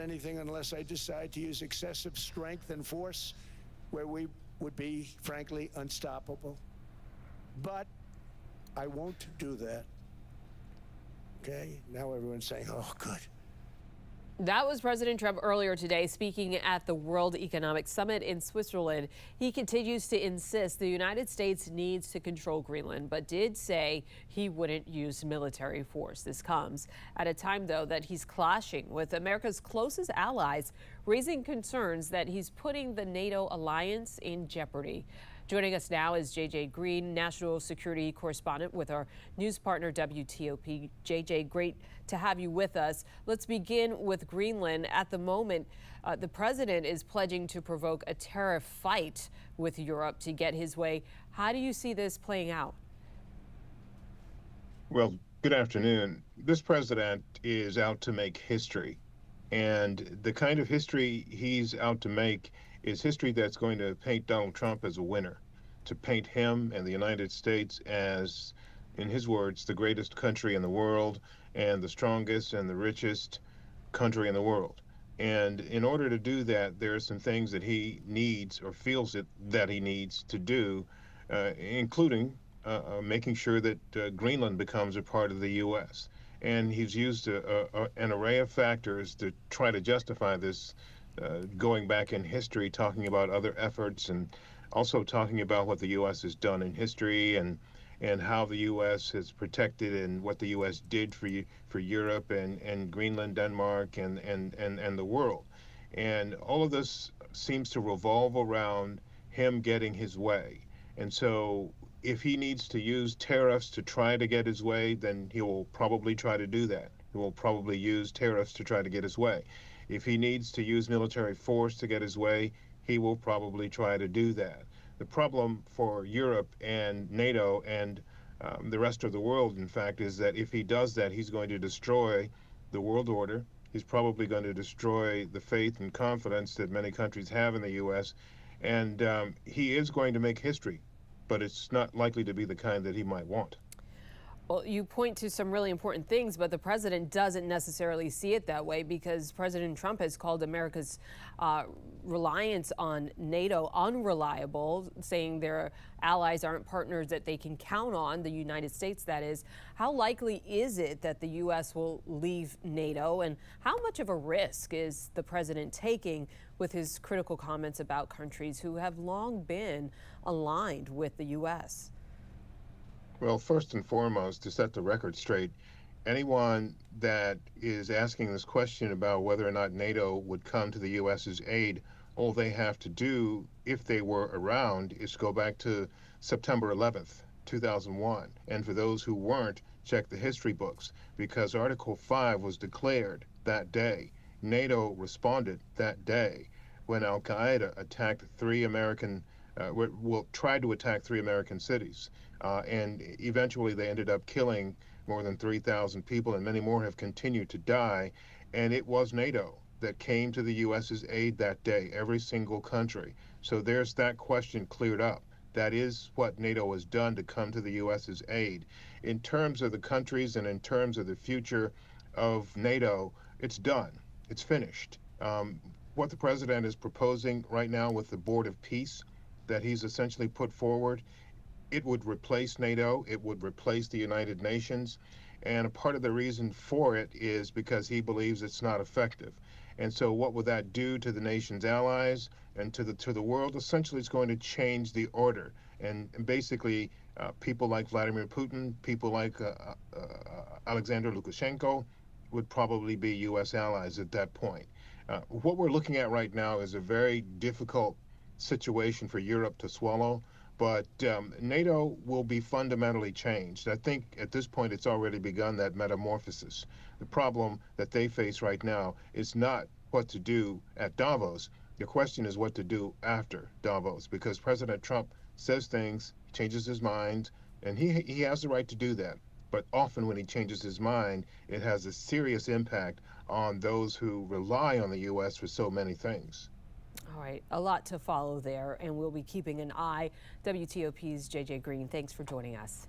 anything unless I decide to use excessive strength and force where we would be, frankly, unstoppable. But I won't do that. Okay? Now everyone's saying, oh, good. That was President Trump earlier today speaking at the World Economic Summit in Switzerland. He continues to insist the United States needs to control Greenland, but did say he wouldn't use military force. This comes at a time, though, that he's clashing with America's closest allies, raising concerns that he's putting the NATO alliance in jeopardy. Joining us now is J.J. Green, national security correspondent with our news partner WTOP J.J. Great to have you with us. Let's begin with Greenland. At the moment, the president is pledging to provoke a tariff fight with Europe to get his way. How do you see this playing out? Well, good afternoon. This president is out to make history. And the kind of history he's out to make is history that's going to paint Donald Trump as a winner, to paint him and the United States as, in his words, the greatest country in the world and the strongest and the richest country in the world. And in order to do that, there are some things that he needs or feels that he needs to do, including making sure that Greenland becomes a part of the U.S. And he's used an array of factors to try to justify this, going back in history, talking about other efforts and also talking about what the U.S. has done in history and how the U.S. has protected and what the U.S. did for Europe and Greenland, Denmark, and the world. And all of this seems to revolve around him getting his way. And so if he needs to use tariffs to try to get his way, then he will probably try to do that. He will probably use tariffs to try to get his way. If he needs to use military force to get his way, he will probably try to do that. The problem for Europe and NATO and the rest of the world, in fact, is that if he does that, he's going to destroy the world order. He's probably going to destroy the faith and confidence that many countries have in the U.S. And he is going to make history, but it's not likely to be the kind that he might want. Well, you point to some really important things, but the president doesn't necessarily see it that way because President Trump has called America's reliance on NATO unreliable, saying their allies aren't partners that they can count on, the United States, that is. How likely is it that the U.S. will leave NATO, and how much of a risk is the president taking with his critical comments about countries who have long been aligned with the U.S.? Well, first and foremost, to set the record straight, anyone that is asking this question about whether or not NATO would come to the U.S.'s aid, all they have to do, if they were around, is go back to September 11th, 2001. And for those who weren't, check the history books, because Article 5 was declared that day. NATO responded that day when Al-Qaeda attacked tried to attack 3 American cities. And eventually they ended up killing more than 3,000 people, and many more have continued to die. And it was NATO that came to the U.S.'s aid that day, every single country. So there's that question cleared up. That is what NATO has done to come to the U.S.'s aid. In terms of the countries and in terms of the future of NATO, it's done. It's finished. What the president is proposing right now with the Board of Peace that he's essentially put forward, it would replace NATO, it would replace the United Nations, and a part of the reason for it is because he believes it's not effective. And so what would that do to the nation's allies and to the world? Essentially, it's going to change the order. And basically, people like Vladimir Putin, people like Alexander Lukashenko would probably be U.S. allies at that point. What we're looking at right now is a very difficult situation for Europe to swallow. But NATO will be fundamentally changed. I think at this point it's already begun that metamorphosis. The problem that they face right now is not what to do at Davos. The question is what to do after Davos, because President Trump says things, changes his mind, and he has the right to do that. But often when he changes his mind, it has a serious impact on those who rely on the U.S. for so many things. All right, a lot to follow there, and we'll be keeping an eye. WTOP's J.J. Green, thanks for joining us.